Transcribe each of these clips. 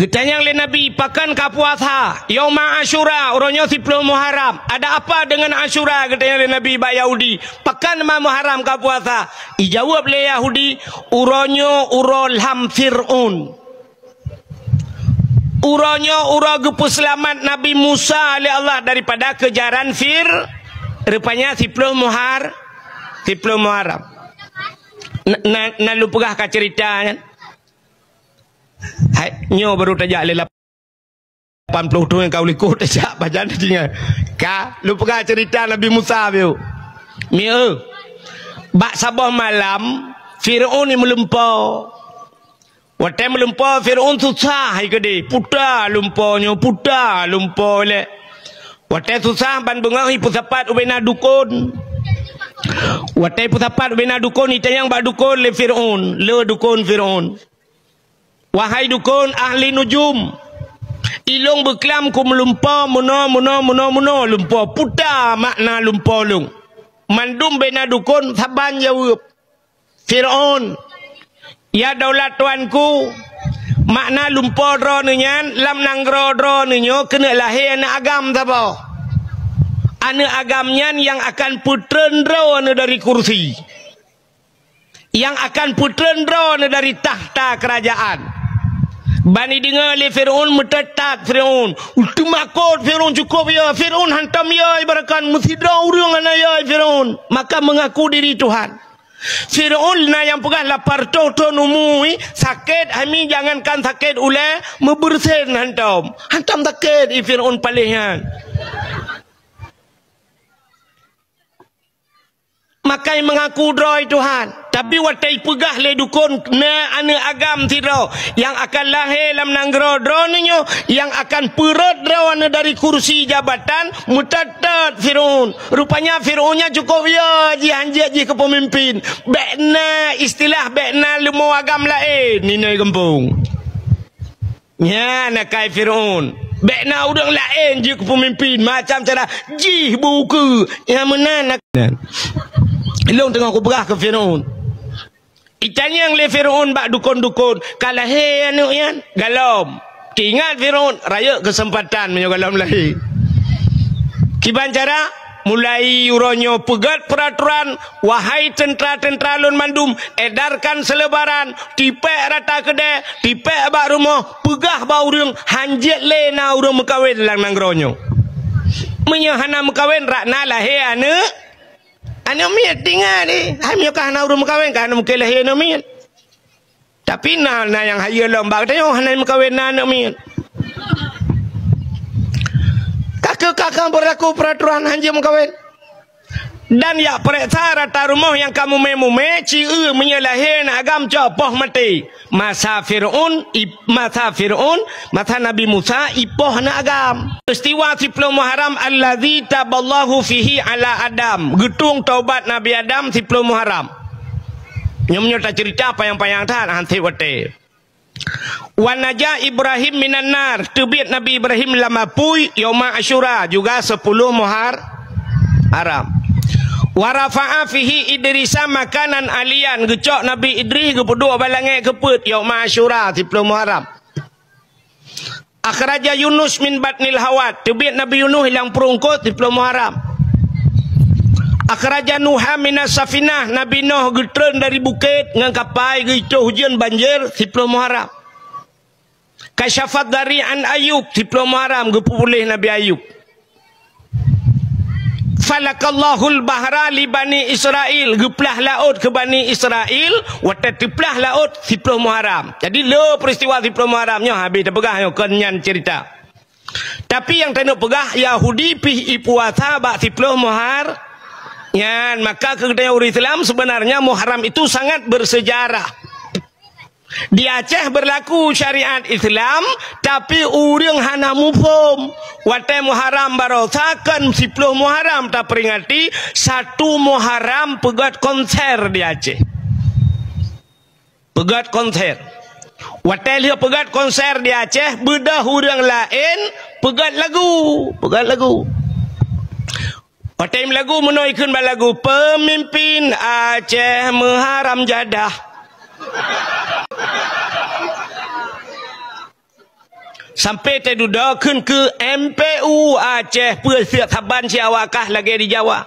Getanyang le Nabi pakan kapuasa Yauma Asyura uronyo 10 Muharram. Ada apa dengan Asyura? Getanyang le Nabi ba Yahudi. Pakan ma Muharram kapuasa. Ijawab le Yahudi uronyo urol ham Fir'un. Uronyo uro gepu selamat Nabi Musa oleh Allah daripada kejaran rupanya 10 Muharram. Na lu pegah ka cerita kan? Hai, nyo baru tajak le 80 tu yang kau likut tajak baca dia. Ka lu pegah cerita Nabi Musa biu. Mia. Bak sabah malam Firaun ni melempau. Waktu melempau Firaun susah hai gede. Puta lumponyo le. Waktu susah ban bengahi pusapat ubena dukun. Watai putapat bina dukun itayang ba dukun le Fir'aun, le dukun Fir'aun. Wahai dukun ahli nujum, ilung beklam ku melumpau muno lumpau puta makna lumpau lung. Mandum bina dukun saban jawab Fir'aun, ya daulat tuanku, makna lumpau dro nunyan lam nanggro dro nunyo kena lahir anak agam sapa? Anak agamnya yang akan putrendra dari kursi, yang akan putrendra dari tahta kerajaan. Bani dengar le Firaun metetat Firaun. Ultimakot Firaun cukup ya. Firaun hantam ya ibarakan mustidra urang ana ya Firaun. Maka mengaku diri Tuhan. Firaun na yang pegah lapar to numui sakit kami jangankan sakit ule mebersen hantam. Hantam sakit Firaun palinghan. Makai mengaku droi Tuhan. Tapi watai pegah le dukun na anak agam tiro yang akan lahir dalam nanggro dronyo yang akan perut drawana dari kursi jabatan mutatat Firaun. Rupanya Firaunnya cukup ya ji kepemimpin. Bekna istilah bekna lemo agam lain ni noi gempung. Ya nakai Firaun. Bekna udang lain je kepemimpin macam cara ji buku yang menan. Ilung tengah aku berah ke Firaun. Itanya yang le Firaun bak dukun-dukun. Kalah he anu yan. Galom. Ingat Firaun. Raya kesempatan menyogalam lahir. Kiban cara. Mulai uronyo pegat peraturan. Wahai tentera-tentera lun mandum. Edarkan selebaran. Tipek rata kedai. Tipek bak rumah. Pegah bak urung. Hanjit le na urung mekawin lang nangronyo. Menyahana mekawin. Rakna lahir anu. Anak miat tinggal ni. Kami akan nak urut kawin kan mungkin lahir anak miat. Tapi na yang hayal lembak tanya anak kawin anak miat. Kakak berlaku peraturan hanjam kawin. Dan ya periksa rata rumah yang kamu memume ciu menyelahir agam copoh mati. Masa Fir'aun, masa Nabi Musa ipoh na agam. Peristiwa 10 Muharram allazi taballahu fihi ala Adam. Getung taubat Nabi Adam 10 Muharram. Nyomnya tak cerita apa yang payang tan hanti wate. Wa naja Ibrahim minan nar. Tebit Nabi Ibrahim lama pui yauma Asyura juga 10 Muharram. Warafa'a fihi Idrisa makanan alian gecok Nabi Idris gepeduk balangai keput yauma Asyura 10 Muharram. Akhraja Yunus min batnil hawat. Tebit Nabi Yunus hilang perungkut 10 Muharram. Akhraja Nuha minas safinah. Nabi Nuh getren dari bukit ngan kapal gitu hujan banjir 10 Muharram. Kasyafat dari an Ayub 10 Muharram gepulih Nabi Ayub. Falakallahul bahra li Bani Israel. Geplah laut ke Bani Israel. Wata teplah laut 10 Muharram. Jadi le peristiwa 10 Muharramnya habis terpegah yang kenyan cerita. Tapi yang tak nak pegah Yahudi pih puasa bak 10 Muharram. Yan, maka kedai orang Islam sebenarnya Muharram itu sangat bersejarah. Di Aceh berlaku syariat Islam tapi urang hana mufhum. Watai Muharram barosakan 10 Muharram tak peringati 1 Muharram pegat konser di Aceh. Pegat konser. Watai lihat pegat konser di Aceh bedah urang lain pegat lagu. Watai lagu menoikan balagu pemimpin Aceh Muharram jadah. sampai teduda kun ke MPU Aceh Persia Saban Siawakah lagi di Jawa.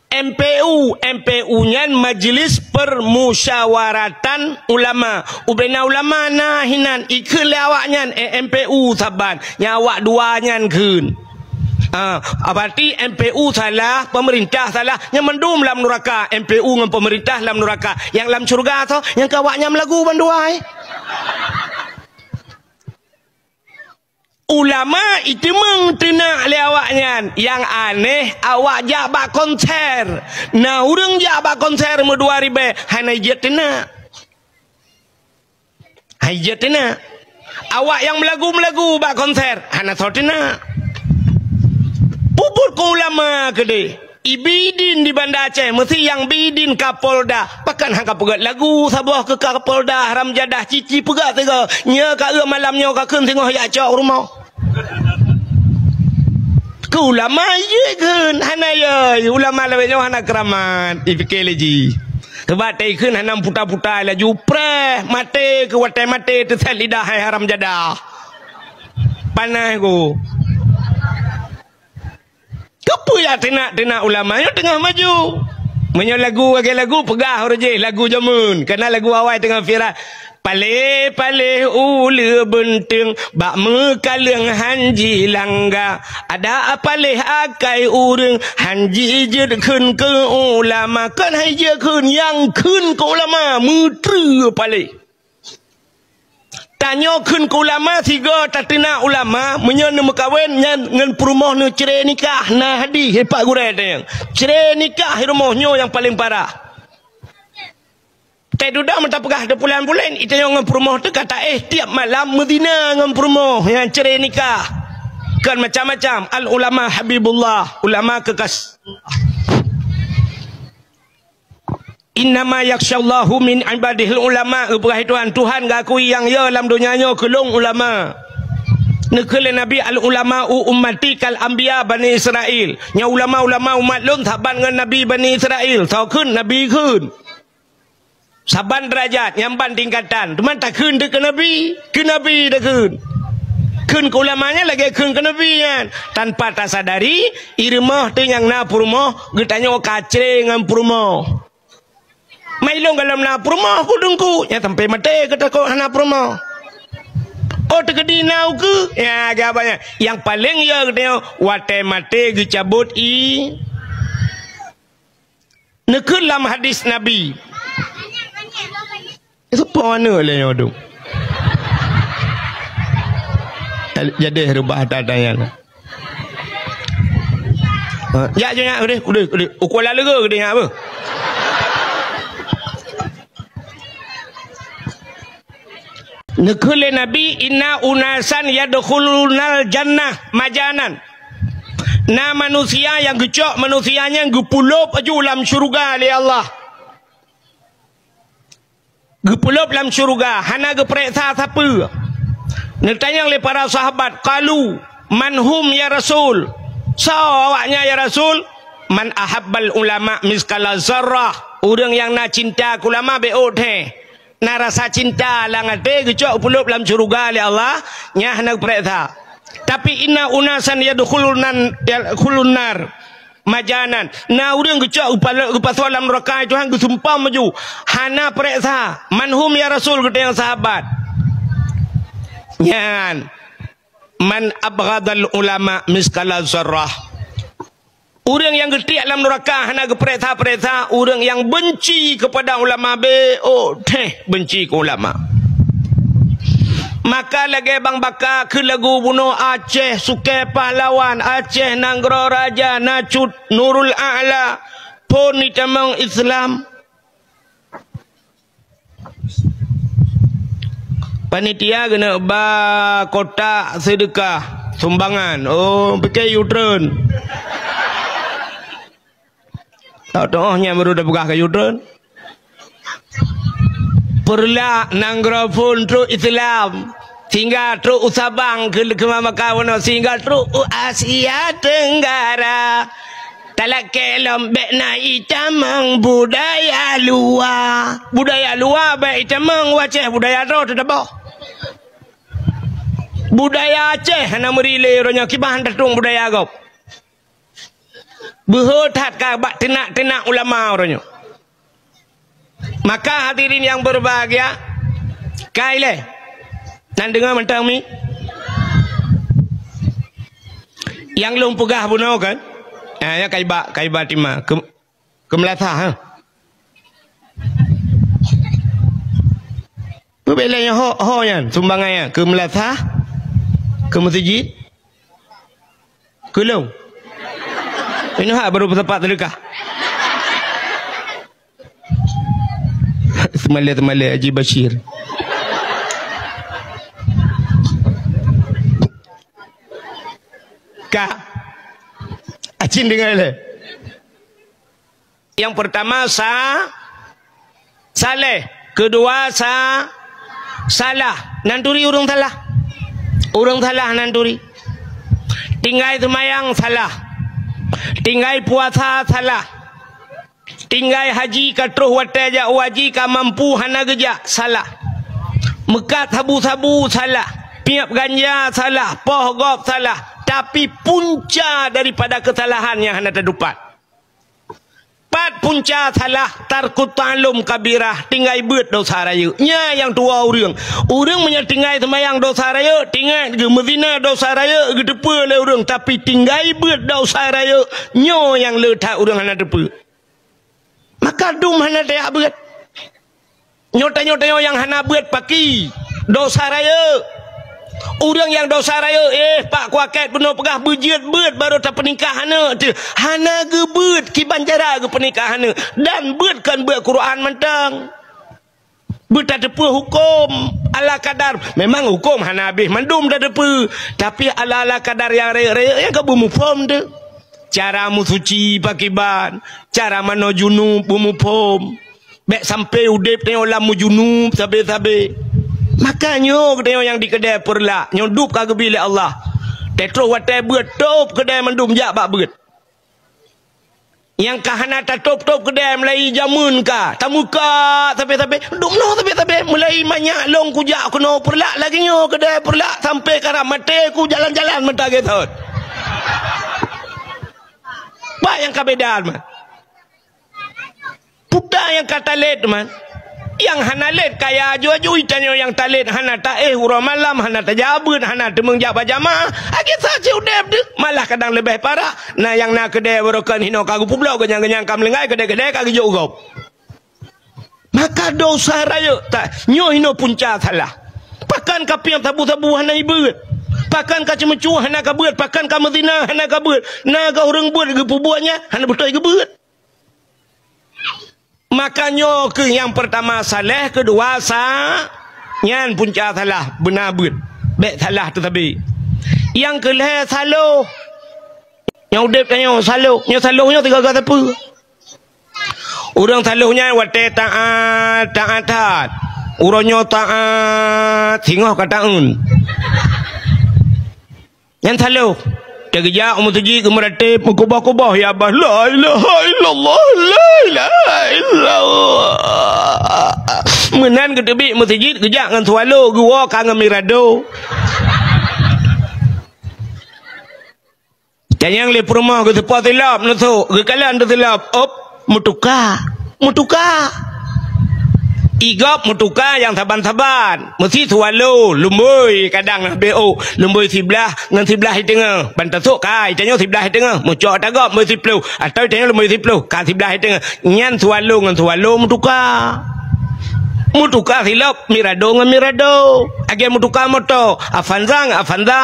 MPU nya Majlis Permusyawaratan Ulama. Ubena ulama nah hinan ikut lawaknya MPU Saban nyawak dua nyan kun. Berarti MPU salah, pemerintah salah. Yang mendum dalam neraka, MPU dengan pemerintah dalam neraka. Yang dalam surga tu, yang kawaknya melagu banduai. Ulama itu mengtenak lewaknya. Yang aneh, awak jabak konser. Nah, orang jabak konser medua ribe, hanya jetina. Hajetina. Awak yang melagu bak konser, hanya sotina. Puput ke ulama kede. Ibidin di Banda Aceh. Mesti yang bidin Kapolda. Pakan hangka pegat lagu. Sabuah ke Kapolda. Haram jadah cici pegat tega. Nya ka malamnya ka kun tengok yak cok rumah. Ke ulama ye kun. Hana ye. Ulama lawenya hana keramat. Ipikir leji. Kebat tay kun hana puta-puta laju. Preh. Mate ke watai mate. Tersel lidah hai haram jadah. Panah ku. Kepu ya tenak ulama yang tengah maju. Menyo lagu pegah roje lagu jamun. Karena lagu awal tengah viral. Pale ule benteng bak mekaleng hanji langga. Ada apaleh akai ureng hanji jedkeun ke ulama. Kan hai jekeun yang keun ke ulama mutru pale. Tanya kun ke ulama tiga tatina ulama menyen mekawin ngan perumah nu cerai nikah nah hadis Pak Gurai tanya cerai nikah rumahnya yang paling parah. Tak duda mentah pegah de bulan-bulan itu yang ngan perumah tu kata tiap malam medina ngan perumah yang cerai nikah kan macam-macam al ulama habibullah ulama kekas. Innama yakhsyallahu min ibadihil ulama. Tuhan gakui yang ya dalam dunianya kelung ulama. Nekele Nabi al ulama ummati kal anbiya Bani Israel. Nya ulama-ulama umat lun saban dengan Nabi Bani Israel. Saukun Nabi kun. Saban derajat nyamban tingkatan. Teman tak kun ke Nabi. Ke Nabi dah kun. Kun ke ulamanya lagi kun ke Nabi kan. Tanpa tak sadari irmah tu yang na purmah getanya kacre dengan purmah. Mailong dalam na rumah ku dengku ya sampai mate kata kau na rumah. Oh tegedi nau ke ya gabanya yang paling ya dia wate mate gecabut i nekun dalam hadis Nabi itu mana le nyodo jadi rubah tadanya ya jangan udah ukuran lega gede apa. Nekule Nabi inna unasan yadkhulunal jannah majanan. Na manusia yang gecok manusianya gepulup aju dalam syurga oleh Allah. Gepulup dalam syurga hana geperiksa siapa. Ditanya oleh para sahabat, qalu manhum ya Rasul. So awaknya ya Rasul, man ahabbal ulama miskala zarrah. Orang yang nak cinta ulama beot he. Na rasa cinta lang ate gecok pulup dalam syurga oleh Allah nya hendak periksa. Tapi inna unasan yadkhulun nar majanan. Na urang gecok upasal dalam neraka itu hang gesumpah maju. Hana periksa manhum ya Rasul kata yang sahabat. Nyan man abghadal ulama miskala zarrah. Orang yang getik dalam neraka hana geperiksa-periksa orang yang benci kepada ulama benci ke ulama. Maka lagi bang baka ke lagu bunuh Aceh Sukai Pahlawan Aceh Nanggro Raja Nacut Nurul A'la pun ditamang Islam. Panitia kena ba kotak sedekah sumbangan. Oh pakai U-turn. Tohnya baru dah buka ke U-turn. Perlah Nanggro pun terus Islam. Sehingga terus Sabang ke Makawan. Sehingga terus Asia Tenggara. Talak kelom bek na itamang budaya luar. Budaya luar bek itamang waceh budaya roh tu dah. budaya Aceh hana merile ronya kibahan tatung budaya gop behotat ka bak tenak ulama ronya. Maka hadirin yang berbahagia kaile nan dengar mentang mi yang lung pegah buno kan ya kaiba tima ke Melaka ha Bebelanya ho yan sumbangannya ke Melaka ke masjid ke long ini baru tempat terdekat Temala Haji Bashir Kak Acin dengar le. Yang pertama saleh, kedua salah. Nanturi urung salah. Urung salah nanturi. Tinggai semayang salah. Tinggai puasa salah. Tinggai haji ka terus wataja waji ka mampu hana geja salah. Mekat sabu-sabu salah. Piap ganja salah, poh gop salah. Tapi punca daripada kesalahan yang hendak terdapat. Pat punca salah tarkut ta'lum kabirah tinggai beut dosa raya. Nya yang tua urang. Urang punya tinggai semayang dosa raya, tinggai ke mezina dosa raya ke depa le urang tapi tinggai beut dosa raya. Nyo yang letak urang hendak depa. Maka dum hendak dia beut. Nyota-nyota yang hendak beut paki dosa raya. Orang yang dosa raya pak kuaket penuh pegah berjit beut baru tak pernikahan hana ge beut ki banjara ge pernikahan dan beut kan beut Quran mentang beut tak depa hukum ala kadar memang hukum hana habis mandum dah depa tapi ala kadar yang raya yang ke bumufom tu cara musuci pakiban cara mano junub bumufom bek sampai udip tengok lamu junub sabe-sabe. Makanya kedai yang di kedai perla nyudup kagak bilik Allah. Tetro watai beut top kedai mendum jak bak beut. Yang kahana ta top kedai mulai jamun ka. Tamuka sampai dum no sampai mulai banyak long ku jak kuno perla lagi nyo kedai perla sampai kara mate ku jalan-jalan mentah gitu. Pak yang kabedaan man. Puta yang kata let man. Yang hana let kaya aju-aju itanyo yang talet hana ta hura malam hana ta jabut hana temeng jaba jamaah agi saja udep de malah kadang lebih parah nah yang nak kedai berokan hino kagu pulau kenyang-kenyang kam lengai kedai-kedai kagi jogop maka dosa raya tak nyo hino punca salah pakan kapiam tabu-tabu hana ibeut pakan ka cemecu hana ka beut pakan ka mezina hana ka beut na ka urang beut ge pubuanya hana betul ge beut. Makanya ke yang pertama saleh, kedua nyan punca salah benar beut bek salah tetapi yang kelih saloh yang udip tanya saloh nya salohnya tiga kata apa urang salohnya wate taat urangnya taat singoh kataun yang saloh kerja umutji kemeratip mengubah-ubah ya Allah la ilaha illallah la ilaha illallah menan ketebi masjid kerja ngan swalo gua kang mirado tanyang le rumah ke tepat tilap nusu ke kalan tilap op mutuka igop mutuka yang saban-saban mesti swalo lumbui kadang BO lumbui sebelah ngan sebelah tengah bantasuk kai tanya sebelah tengah mucok tagap mesti 10 atau tanya lumbui 10 ka sebelah tengah nyan swalo ngan swalo mutuka silap mirado ngan mirado agen mutuka moto afanza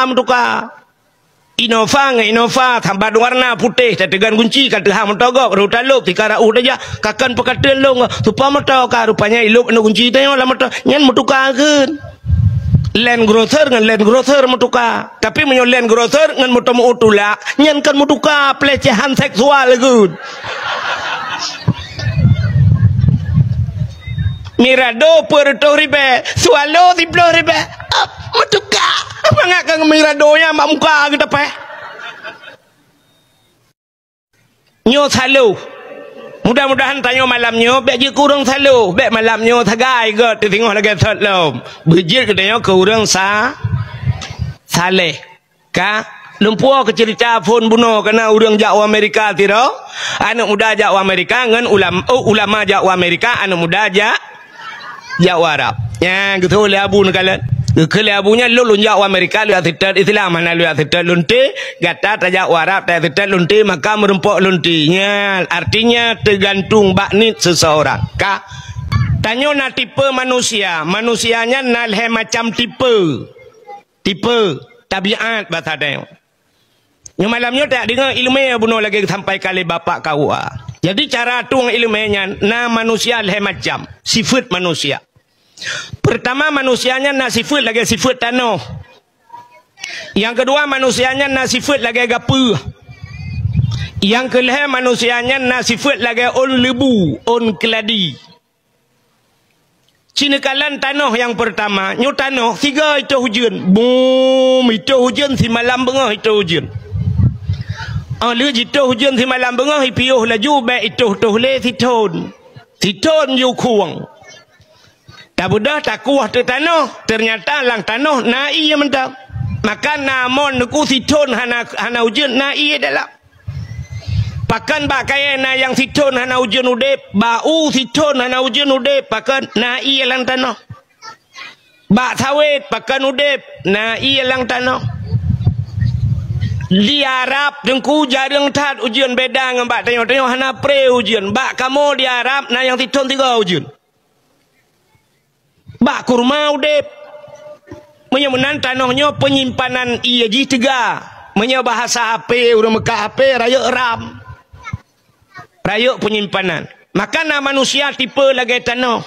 mutuka Innova tambat warna putih tetegan kunci kata hang motogok ruta lup tikara daja kakan pekatan long supa motor ka rupanya ilup anu kunci tanya lah motor nyan mutukakeun Land Cruiser ngan Land Cruiser mutuka tapi menyo Land Cruiser ngan motor utula nyan kan mutuka pelecehan seksual geun Mirado Puerto Ribe swalo 10 ribe mutuka apa ngak kang miradonya mak muka kita pe nyo salu mudah-mudahan tanyo malamnya bek je kurang salu bek malamnya tagai ke tengok lagi thot lom bejit ke tanyo kurang Saleh ka lumpur ke cerita phone bunuh kena urang Jawa Amerika tiro anak muda Jawa Amerika ngan ulama Jawa Amerika anak muda Jawa Arab ya gitu le abu nakalan ke le abunya lu Jawa Amerika lu atit Islam mana lu atit lunti gata ta Jawa Arab ta atit lunti maka merempok luntinya artinya tergantung baknit seseorang ka tanyo na tipe manusianya nalhe macam tipe tabiat bahasa dia. Yang malamnya tak dengar ilmu bunuh lagi sampai kali bapak kau. Jadi cara tuang ilmunya na manusia leh macam sifat manusia. Pertama manusianya na sifat lagi sifat tanah. Yang kedua manusianya na sifat lagi gapu. Yang kelih manusianya na sifat lagi on lebu, on keladi. Cina kalan tanah yang pertama, nyu tanah tiga itu hujan, boom itu hujan si malam bengah itu hujan. Lu itu hujan si malam bengah piuh laju baik itu le titon yu kuang. Tak mudah tak kuah tu tanah, ternyata lang tanah nai yang mentang. Maka namon ku titon hana hujan nai adalah. Pakan bakaya na yang siton hana ujian udep bau siton hana ujian udep pakan na iya lang tanah bak sawit pakan udep na iya lang tanah di Arab dengku jarang tat ujian beda dengan bak tanya hana pre ujian bak kamu di Arab na yang siton tiga ujian bak kurma udep menyemenan tanahnya penyimpanan iya ji tiga menye bahasa HP udah Mekah HP raya ram rayuk penyimpanan. Maka na manusia tipe lagi tanah.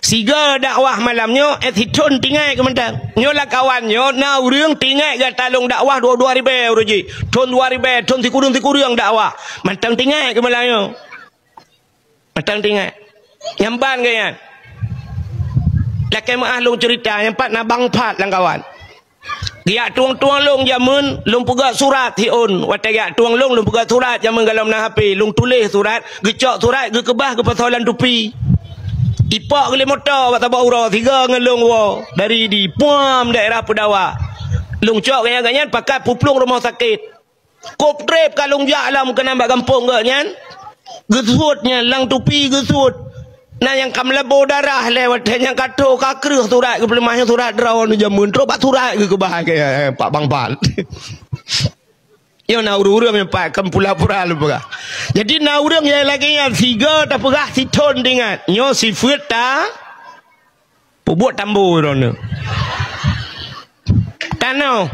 Siga dakwah malamnya hitun tinggal ke mentang. Nyolah kawannya na urang tinggal ke talung dakwah 2-2 ribu uruji. Ton 2 ribu, ton tikurung dakwah. Mentang tinggal ke malamnya. Mentang tinggal. Nyamban ke yan. Laki mahlung cerita yang pat na bangpat lang kawan. Dia tuang long jamun long pegak surat hiun watak tuang long pegak surat jamun dalam na HP long tulis surat gecok surat ge kebah ke pasalan tupi ipak ke motor wat tabau tiga ngelong wa dari di puam daerah Pedawa long cok ganyan pakai puplung rumah sakit kop trip kalung jalam kena mbak kampung ke nyan gesutnya lang tupi gesut. Nah yang kam lebo darah lewat yang kato kakrih surat ke pelemahnya surat drawan jamun terus pak surat ke bahagia Pak Bang Pan. Yo na urang yang pak kam pula-pula lupa. Jadi na urang yang lagi yang tiga tak pegah si ton dengan nyo si ta buat tambu rono. Tanah